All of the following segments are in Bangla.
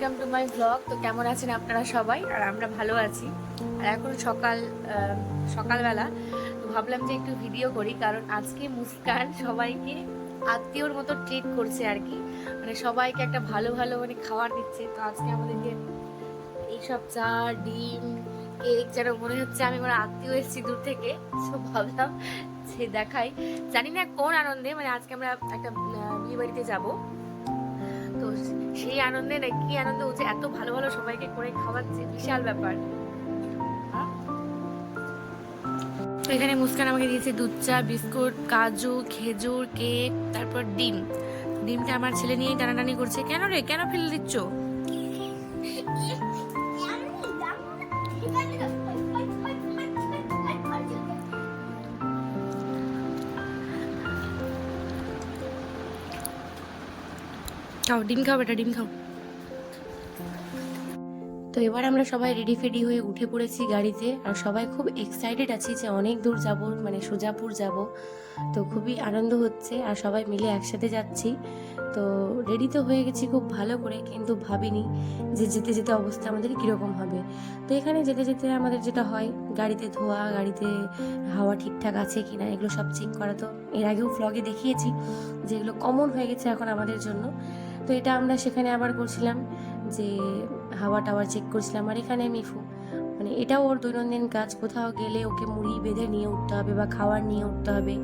Welcome to my blog. তো কেমন আছেন আপনারা সবাই? আর আমরা ভালো আছি। আর এখন সকালবেলা তো ভাবলাম যে একটু ভিডিও করি, কারণ আজকে মুস্কান সবাইকে আত্মীয়র মতো ট্রিট করছে আর কি। মানে সবাইকে একটা ভালো ভালো মানে খাবার দিচ্ছে। তো আজকে আমাদেরকে এইসব চা, ডিম, কেক যেন মনে হচ্ছে আমি আমার আত্মীয় এসেছি দূর থেকে। তো ভাবলাম যে দেখাই, জানি না কোন আনন্দে, মানে আজকে আমরা একটা বিয়ে বাড়িতে যাবো। তো সেই আনন্দে না কি আনন্দ হচ্ছে, এত ভালো ভালো সবাইকে করে খাওয়াচ্ছে, বিশাল ব্যাপার। তো এখানে মুস্কান আমাকে দিয়েছে দুধ চা, বিস্কুট, কাজু, খেজুর, কেক, তারপর ডিম। ডিমটা আমার ছেলে নিয়েই টানাটানি করছে। কেন রে, কেন ফেলে দিচ্ছ? খাও ডিম, খাও বেটা, ডিম খাও। তো এবার আমরা সবাই রেডি ফেডি হয়ে উঠে পড়েছি গাড়িতে, আর সবাই খুব এক্সাইটেড আছি যে অনেক দূর যাব, মানে সুজাপুর যাব। তো খুবই আনন্দ হচ্ছে, আর সবাই মিলে একসাথে যাচ্ছি। তো রেডি তো হয়ে গেছি খুব ভালো করে, কিন্তু ভাবিনি যে যেতে যেতে অবস্থা আমাদের কীরকম হবে। তো এখানে যেতে যেতে আমাদের যেটা হয়, গাড়িতে ধোয়া, গাড়িতে হাওয়া ঠিকঠাক আছে কিনা এগুলো সব চেক করা। তো এর আগেও ভ্লগে দেখিয়েছি যে এগুলো কমন হয়ে গেছে এখন আমাদের জন্য। তো এটা আমরা সেখানে আবার করছিলাম যে হাওয়া টাওয়ার চেক করছিলাম। আর এখানে মিফু, মানে এটাও ওর দৈনন্দিন কাজ, কোথাও গেলে ওকে মুড়ি বেঁধে নিয়ে উঠতে হবে বা খাবার নিয়ে উঠতে হবে,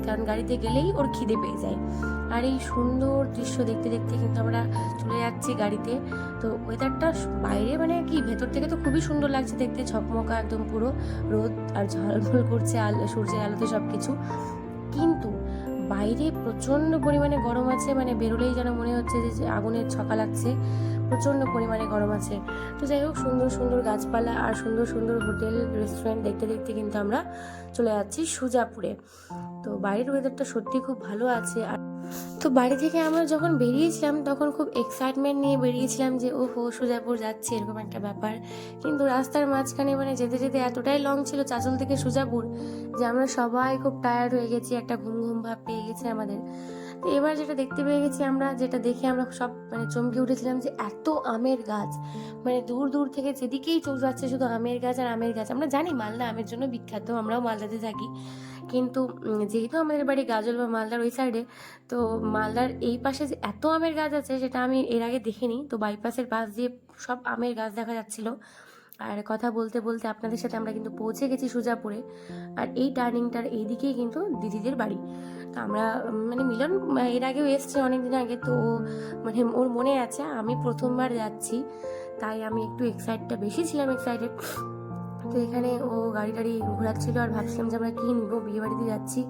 কারণ গাড়িতে গেলেই ওর খিদে পেয়ে যায়। আর এই সুন্দর দৃশ্য দেখতে দেখতে কিন্তু আমরা চলে যাচ্ছি গাড়িতে। তো ওয়েদারটা বাইরে মানে কি, ভেতর থেকে তো খুবই সুন্দর লাগছে দেখতে, ঝকমকা একদম পুরো রোদ আর ঝলমল করছে সূর্যের আলোতে সব কিছু। কিন্তু বাইরে প্রচণ্ড পরিমাণে গরম আছে, মানে বেরোলেই যেন মনে হচ্ছে যে আগুনের ছকা লাগছে, প্রচণ্ড পরিমাণে গরম আছে। তো যাই হোক, সুন্দর সুন্দর গাছপালা আর সুন্দর সুন্দর হোটেল রেস্টুরেন্ট দেখতে দেখতে কিন্তু আমরা চলে যাচ্ছি সুজাপুরে। তো বাইরের ওয়েদারটা সত্যি খুব ভালো আছে। আর তো বাড়ি থেকে আমরা যখন বেরিয়েছিলাম তখন খুব এক্সাইটমেন্ট নিয়ে বেরিয়েছিলাম যে ওহো সুজাপুর যাচ্ছি, এরকম একটা ব্যাপার। কিন্তু রাস্তার মাঝখানে মানে যেতে যেতে এতটাই লং ছিল চাঁচল থেকে সুজাপুর, যে আমরা সবাই খুব টায়ার্ড হয়ে গেছি, একটা ঘুম ঘুম ভাব পেয়ে গেছে আমাদের। তো এবার যেটা দেখতে পেয়ে গেছি আমরা, যেটা দেখে আমরা সব মানে চমকে উঠেছিলাম, যে এত আমের গাছ, মানে দূর দূর থেকে যেদিকেই চোখ যাচ্ছে শুধু আমের গাছ আর আমের গাছ। আমরা জানি মালদা আমের জন্য বিখ্যাত, আমরাও মালদাতে থাকি, কিন্তু যেহেতু আমাদের বাড়ি গাজল বা মালদার ওই সাইডে, তো মালদার এই পাশে যে এত আমের গাছ আছে সেটা আমি এর আগে দেখিনি। তো বাইপাসের পাশ দিয়ে সব আমের গাছ দেখা যাচ্ছিল। আর কথা বলতে বলতে আপনাদের সাথে আমরা কিন্তু পৌঁছে গেছি সুজাপুরে। আর এই টার্নিংটার এইদিকেই কিন্তু দিদিদের বাড়ি। তো আমরা মানে মিলন এর আগেও এসছে অনেকদিন আগে, তো মানে ওর মনে আছে আমি প্রথমবার যাচ্ছি, তাই আমি একটু বেশি ছিলাম এক্সাইটেড। তো এখানে ও গাড়ি টাড়ি ঘোরাচ্ছিল, আর ভাবছিলাম যে আমরা কী নিবো, বিয়ে বাড়িতে যাচ্ছি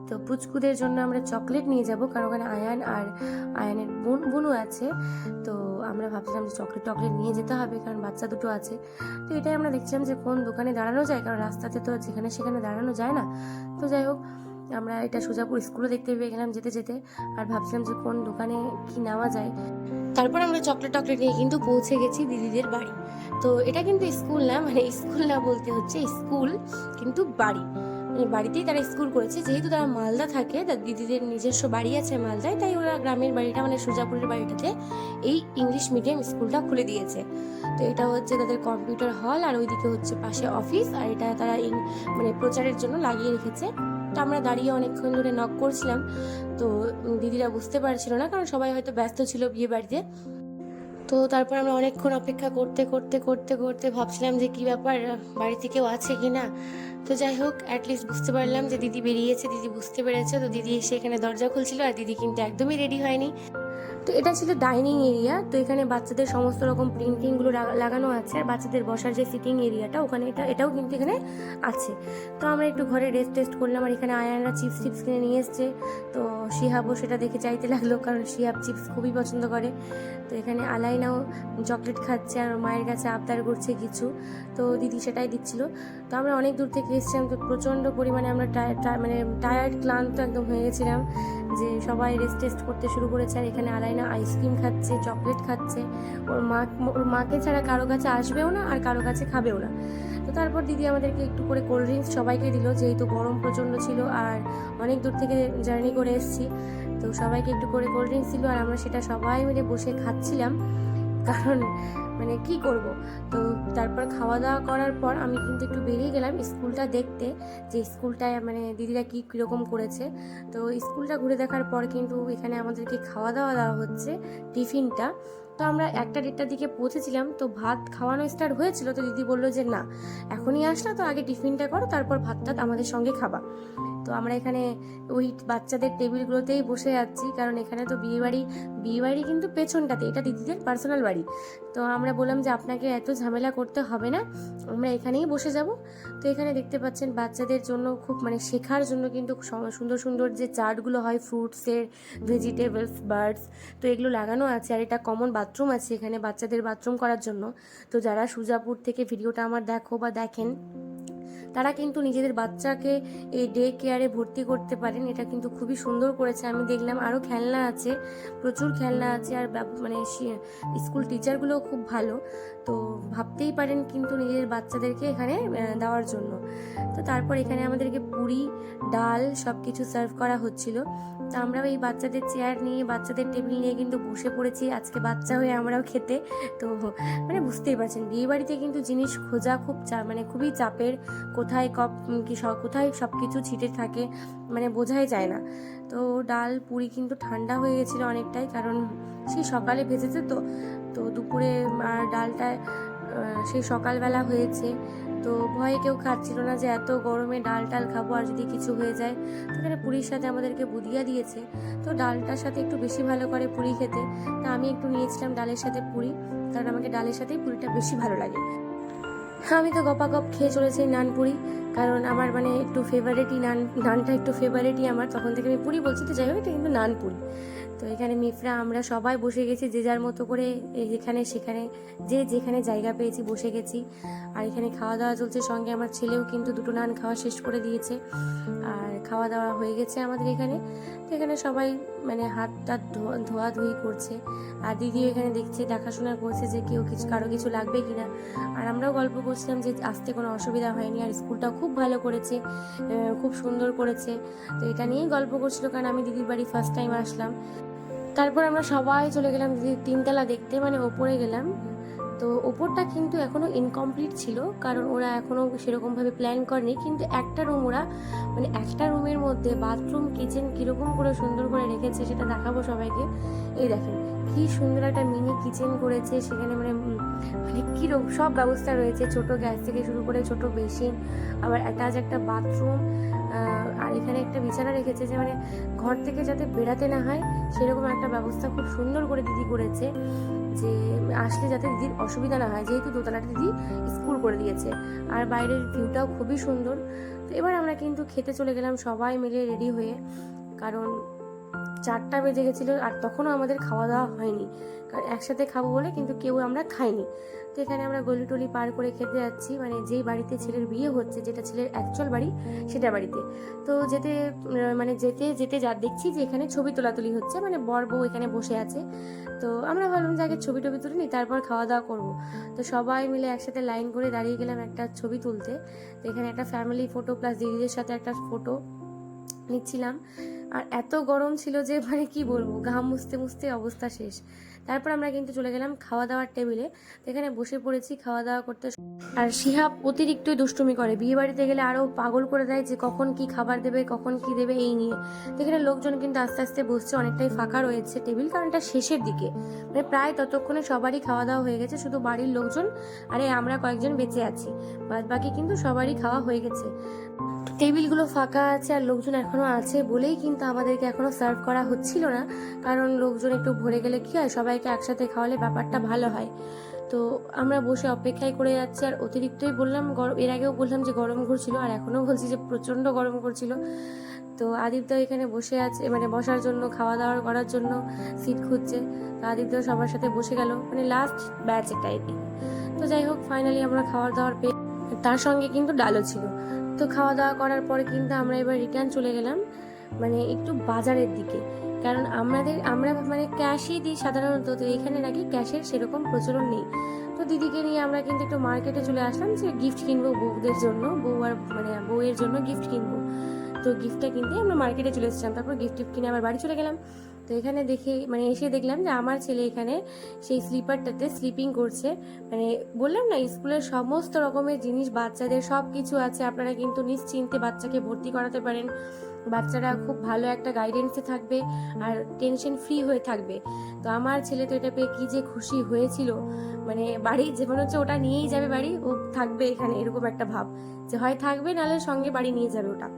তো পুচকুদের জন্য আমরা চকলেট নিয়ে যাব, কারণ ওখানে আয়ান আর আয়ানের বোনও আছে। তো আমরা ভাবছিলাম যে চকলেট নিয়ে যেতে হবে, কারণ বাচ্চা দুটো আছে। তো এটাই আমরা দেখছিলাম যে কোন দোকানে দাঁড়ানো যায়, কারণ রাস্তাতে তো যেখানে সেখানে দাঁড়ানো যায় না। তো যাই হোক, আমরা এটা সুজাপুর স্কুলে দেখতে পেয়ে গেলাম যেতে যেতে, আর ভাবছিলাম যে কোন দোকানে কি নেওয়া যায়। তারপর আমরা চকলেট নিয়ে কিন্তু পৌঁছে গেছি দিদিদের বাড়ি। তো এটা কিন্তু স্কুল না, মানে স্কুল না বলতে হচ্ছে স্কুল, কিন্তু বাড়ি, মানে বাড়িতেই তারা স্কুল করেছে। যেহেতু তারা মালদা থাকে, তার দিদিদের নিজস্ব বাড়ি আছে মালদায়, তাই ওরা গ্রামের বাড়িটা মানে সুজাপুরের বাড়িটাতে এই ইংলিশ মিডিয়াম স্কুলটা খুলে দিয়েছে। তো এটা হচ্ছে তাদের কম্পিউটার হল, আর ওইদিকে হচ্ছে পাশে অফিস, আর এটা তারা মানে প্রচারের জন্য লাগিয়ে রেখেছে। তো আমরা দাঁড়িয়ে অনেকক্ষণ ধরে নক করছিলাম, তো দিদিরা বুঝতে পারছিল না, কারণ সবাই হয়তো ব্যস্ত ছিল বিয়ে বাড়িতে। তো তারপর আমরা অনেকক্ষণ অপেক্ষা করতে করতে করতে করতে ভাবছিলাম যে কী ব্যাপার, বাড়িতে কেউ আছে কি না। তো যাই হোক, অ্যাটলিস্ট বুঝতে পারলাম যে দিদি বেরিয়েছে, দিদি বুঝতে পেরেছে। তো দিদি এসে এখানে দরজা খুলছিল, আর দিদি কিন্তু একদমই রেডি হয়নি। তো এটা ছিল ডাইনিং এরিয়া। তো এখানে বাচ্চাদের সমস্ত রকম প্রিন্টিংগুলো লাগানো আছে, আর বাচ্চাদের বসার যে সিটিং এরিয়াটা ওখানে এটাও কিন্তু এখানে আছে। তো আমরা একটু ঘরে টেস্ট করলাম, আর এখানে আয়ানরা চিপস কিনে নিয়ে এসছে। তো শিহাবও সেটা দেখে চাইতে লাগলো, কারণ শিহাব চিপস খুবই পছন্দ করে। তো এখানে আলাইনাও চকলেট খাচ্ছে, আর মায়ের কাছে আবদার করছে কিছু, তো দিদি সেটাই দিচ্ছিল। তো আমরা অনেক দূর থেকে এসেছিলাম, তো প্রচণ্ড পরিমাণে আমরা টায়ার্ড ক্লান্ত একদম হয়ে গেছিলাম, যে সবাই টেস্ট করতে শুরু করেছে। আর এখানে আলাইনা আইসক্রিম খাচ্ছে, চকলেট খাচ্ছে, ওর মাকে ছাড়া কারো কাছে আসবেও না, আর কারো কাছে খাবেও না। তো তারপর দিদি আমাদেরকে একটু করে কোল্ড ড্রিঙ্কস সবাইকে দিল, যেহেতু গরম প্রচণ্ড ছিল আর অনেক দূর থেকে জার্নি করে এসেছি। তো সবাইকে একটু করে কোল্ড ড্রিঙ্কস দিল, আর আমরা সেটা সবাই মিলে বসে খাচ্ছিলাম। কারণ মানে কি করব। তো তারপর খাওয়া দাওয়া করার পর আমি কিন্তু একটু বেরিয়ে গেলাম স্কুলটা দেখতে, যে স্কুলটায় মানে দিদিরা কীরকম করেছে। তো স্কুলটা ঘুরে দেখার পর কিন্তু এখানে আমাদেরকে খাওয়া দাওয়া দেওয়া হচ্ছে, টিফিনটা। তো আমরা 1-1:30টার দিকে পৌঁছেছিলাম, তো ভাত খাওয়ানো স্টার্ট হয়েছিল। তো দিদি বললো যে না, এখনই আসলা, তো আগে টিফিনটা করো, তারপর ভাতটা আমাদের সঙ্গে খাবা। তো আমরা এখানে ওই বাচ্চাদের টেবিলগুলোতেই বসে যাচ্ছি, কারণ এখানে তো বিয়ে বাড়ি কিন্তু পেছনটাতে, এটা দিদিদের পার্সোনাল বাড়ি। তো আমরা বললাম যে আপনাকে এত ঝামেলা করতে হবে না, আমরা এখানেই বসে যাব। তো এখানে দেখতে পাচ্ছেন বাচ্চাদের জন্য খুব মানে শেখার জন্য কিন্তু সুন্দর সুন্দর যে চার্টগুলো হয় ফ্রুটসের, ভেজিটেবলস, বার্ডস, তো এগুলো লাগানো আছে। আর এটা কমন বাথরুম আছে এখানে বাচ্চাদের বাথরুম করার জন্য। তো যারা সুজাপুর থেকে ভিডিওটা আমার দেখো বা দেখেন, তারা কিন্তু নিজেদের বাচ্চাকে এই ডে কেয়ারে ভর্তি করতে পারেন। এটা কিন্তু খুবই সুন্দর করেছে। আমি দেখলাম আরও খেলনা আছে, প্রচুর খেলনা আছে, আর মানে স্কুল টিচারগুলোও খুব ভালো। তো ভাবতেই পারেন কিন্তু নিজেদের বাচ্চাদেরকে এখানে দেওয়ার জন্য। তো তারপর এখানে আমাদেরকে পুরি, ডাল সব কিছু সার্ভ করা হচ্ছিল। তো আমরাও এই বাচ্চাদের চেয়ার নিয়ে, বাচ্চাদের টেবিল নিয়ে কিন্তু বসে পড়েছি আজকে বাচ্চা হয়ে আমরাও খেতে। তো মানে বুঝতেই পারছেন বিয়ে বাড়িতে কিন্তু জিনিস খোঁজা খুব মানে খুবই চাপের। কোথায় কোথায় সব কিছু ছিটে থাকে মানে বোঝাই যায় না। তো ডাল পুরি কিন্তু ঠান্ডা হয়ে গেছিলো অনেকটাই, কারণ সেই সকালে ভেজেছে। তো তো দুপুরে আর ডালটা সেই সকালবেলা হয়েছে। তো ভয়ে কেউ খাচ্ছিল না যে এত গরমে ডাল খাবো আর যদি কিছু হয়ে যায়। তো এখানে পুরীর সাথে আমাদেরকে বুদিয়া দিয়েছে, তো ডালটার সাথে একটু বেশি ভালো করে পুরি খেতে। তা আমি একটু নিয়েছিলাম ডালের সাথে পুরি, কারণ আমাকে ডালের সাথেই পুরিটা বেশি ভালো লাগে। আমি তো গপাগপ খেয়ে চলেছি নানপুরি, কারণ আমার মানে একটু ফেভারিটই নানটা একটু ফেভারিটই আমার, তখন থেকে আমি পুরি বলছি। তো যাই হোক, এটা কিন্তু নানপুরি। তো এখানে মিফরা আমরা সবাই বসে গেছি যে যার মতো করে, সেখানে যেখানে জায়গা পেয়েছি বসে গেছি। আর এখানে খাওয়া দাওয়া চলছে, সঙ্গে আমার ছেলেও কিন্তু 2টো নান খাওয়া শেষ করে দিয়েছে। আর খাওয়া দাওয়া হয়ে গেছে আমাদের এখানে। তো এখানে সবাই মানে হাত টাত ধোয়াধুয়ি করছে, আর দিদিও এখানে দেখাশোনা করছে যে কারো কিছু লাগবে কিনা। আর আমরাও গল্প করছিলাম যে আসতে কোনো অসুবিধা হয়নি, আর স্কুলটাও খুব ভালো করেছে, খুব সুন্দর করেছে। তো এটা নিয়েই গল্প করছিল, কারণ আমি দিদির বাড়ি ফার্স্ট টাইম আসলাম। তারপর আমরা সবাই চলে গেলাম দিদির 3তলা দেখতে, মানে ওপরে গেলাম। তো ওপরটা কিন্তু এখনও ইনকমপ্লিট ছিল, কারণ ওরা এখনও সেরকমভাবে প্ল্যান করেনি। কিন্তু একটা রুম ওরা মানে একটা রুমের মধ্যে বাথরুম, কিচেন কীরকম করে সুন্দর করে রেখেছে সেটা দেখাবো সবাইকে। এই দেখেন কি সুন্দর একটা মিনি কিচেন করেছে সেখানে, মানে কীরকম সব ব্যবস্থা রয়েছে, ছোট গ্যাস থেকে শুরু করে ছোট বেসিন, আবার অ্যাটাচ একটা বাথরুম। আর এখানে একটা বিছানা রেখেছে, যে মানে ঘর থেকে যাতে বেরাতে না হয় সেরকম একটা ব্যবস্থা খুব সুন্দর করে দিদি করেছে, যে আসলে যাতে দিদির অসুবিধা না হয়, যেহেতু দোতলাটা দিদি স্কুল করে দিয়েছে। আর বাইরের ভিউটাও খুবই সুন্দর। তো এবার আমরা কিন্তু খেতে চলে গেলাম সবাই মিলে রেডি হয়ে, কারণ 4টা বেজে গেছিলো আর তখনও আমাদের খাওয়া দাওয়া হয়নি, কারণ একসাথে খাবো বলে কিন্তু কেউ আমরা খাইনি। তো এখানে আমরা গলি টলি পার করে খেতে যাচ্ছি, মানে যেই বাড়িতে ছেলের বিয়ে হচ্ছে, যেটা ছেলের অ্যাকচুয়াল বাড়ি, সেটা বাড়িতে। তো যেতে যা দেখছি যে এখানে ছবি তোলাতুলি হচ্ছে, মানে বর বউ এখানে বসে আছে। তো আমরা ভাবলাম যে আগে ছবি টবি তুলে নিই, তারপর খাওয়া দাওয়া করবো। তো সবাই মিলে একসাথে লাইন করে দাঁড়িয়ে গেলাম একটা ছবি তুলতে। তো এখানে একটা ফ্যামিলি ফটো প্লাস দিদিদের সাথে একটা ফটো নিচ্ছিলাম। আর এত গরম ছিল যে মানে কি বলবো, ঘাম মুছতে মুছতে অবস্থা শেষ। তারপর আমরা কিন্তু চলে গেলাম খাওয়া দাওয়ার টেবিলে। তো এখানে বসে পড়েছি খাওয়া দাওয়া করতে। আর শিহাব অতিরিক্তই দুষ্টুমি করে, বিয়ে বাড়িতে গেলে আরও পাগল করে দেয় যে কখন কি খাবার দেবে, কখন কি দেবে এই নিয়ে। তো এখানে লোকজন কিন্তু আস্তে আস্তে বসছে, অনেকটাই ফাঁকা রয়েছে টেবিল, কারণ এটা শেষের দিকে, মানে প্রায় ততক্ষণে সবারই খাওয়া দাওয়া হয়ে গেছে, শুধু বাড়ির লোকজন আরে আমরা কয়েকজন বেঁচে আছি, বাদ বাকি কিন্তু সবারই খাওয়া হয়ে গেছে। টেবিলগুলো ফাঁকা আছে আর লোকজন এখনও আছে বলেই কিন্তু আমাদেরকে এখনও সার্ভ করা হচ্ছিল না, কারণ লোকজন একটু ভরে গেলে কী হয়, সবাইকে একসাথে খাওয়ালে ব্যাপারটা ভালো হয়। তো আমরা বসে অপেক্ষাই করে যাচ্ছি। আর অতিরিক্তই বললাম গরম, এর আগেও বললাম যে গরম করছিল, আর এখনও বলছি যে প্রচণ্ড গরম করছিল। তো আদিত্যও এখানে বসে আছে, মানে বসার জন্য খাওয়া দাওয়া করার জন্য সিট খুঁজছে। তো আদিত্যও সবার সাথে বসে গেল, মানে লাস্ট ব্যাচ টাইপই। তো যাই হোক, ফাইনালি আমরা খাওয়ার দাওয়ার পেয়ে, তার সঙ্গে কিন্তু ডালও ছিল। তো খাওয়া দাওয়া করার পরে কিন্তু আমরা এবার রিটার্ন চলে গেলাম মানে একটু বাজারের দিকে, কারণ আমরা মানে ক্যাশই দিই সাধারণত। তো এখানে নাকি ক্যাশের সেরকম প্রচলন নেই। তো দিদিকে নিয়ে আমরা কিন্তু একটু মার্কেটে চলে আসলাম যে গিফট কিনবো বউদের জন্য, বউয়ের জন্য গিফট কিনবো। তো গিফটটা কিনতে আমরা মার্কেটে চলে এসেছিলাম, তারপর গিফট কিনে আবার বাড়ি চলে গেলাম। তো এখানে দেখে মানে এসে দেখলাম যে আমার ছেলে এখানে সেই স্লিপারটাতে স্লিপিং করছে। মানে বললাম না, স্কুলের সমস্ত রকমের জিনিস বাচ্চাদের সব কিছু আছে, আপনারা কিন্তু নিশ্চিন্তে বাচ্চাকে ভর্তি করাতে পারেন। বাচ্চারা খুব ভালো একটা গাইডেন্সে থাকবে আর টেনশন ফ্রি হয়ে থাকবে। তো আমার ছেলে তো এটা পেয়ে কি যে খুশি হয়েছিল, মানে বাড়ি যে মনে হচ্ছে ওটা নিয়েই যাবে বাড়ি, ও থাকবে এখানে, এরকম একটা ভাব যে হয় থাকবে নাহলে সঙ্গে বাড়ি নিয়ে যাবে ওটা।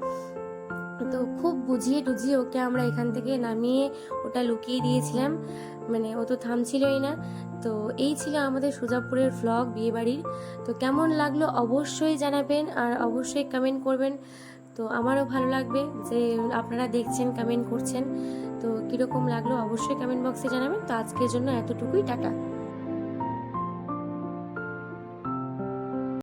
তো খুব বুঝিয়ে টুঝিয়ে ওকে আমরা এখান থেকে নামিয়ে ওটা লুকিয়ে দিয়েছিলাম, মানে ও তো থামছিলই না। তো এই ছিল আমাদের সুজাপুরের ভ্লগ বিয়েবাড়ির। তো কেমন লাগলো অবশ্যই জানাবেন আর অবশ্যই কমেন্ট করবেন। তো আমারও ভালো লাগবে যে আপনারা দেখছেন, কমেন্ট করছেন। তো কীরকম লাগলো অবশ্যই কমেন্ট বক্সে জানাবেন। তো আজকের জন্য এতটুকুই, টাটা।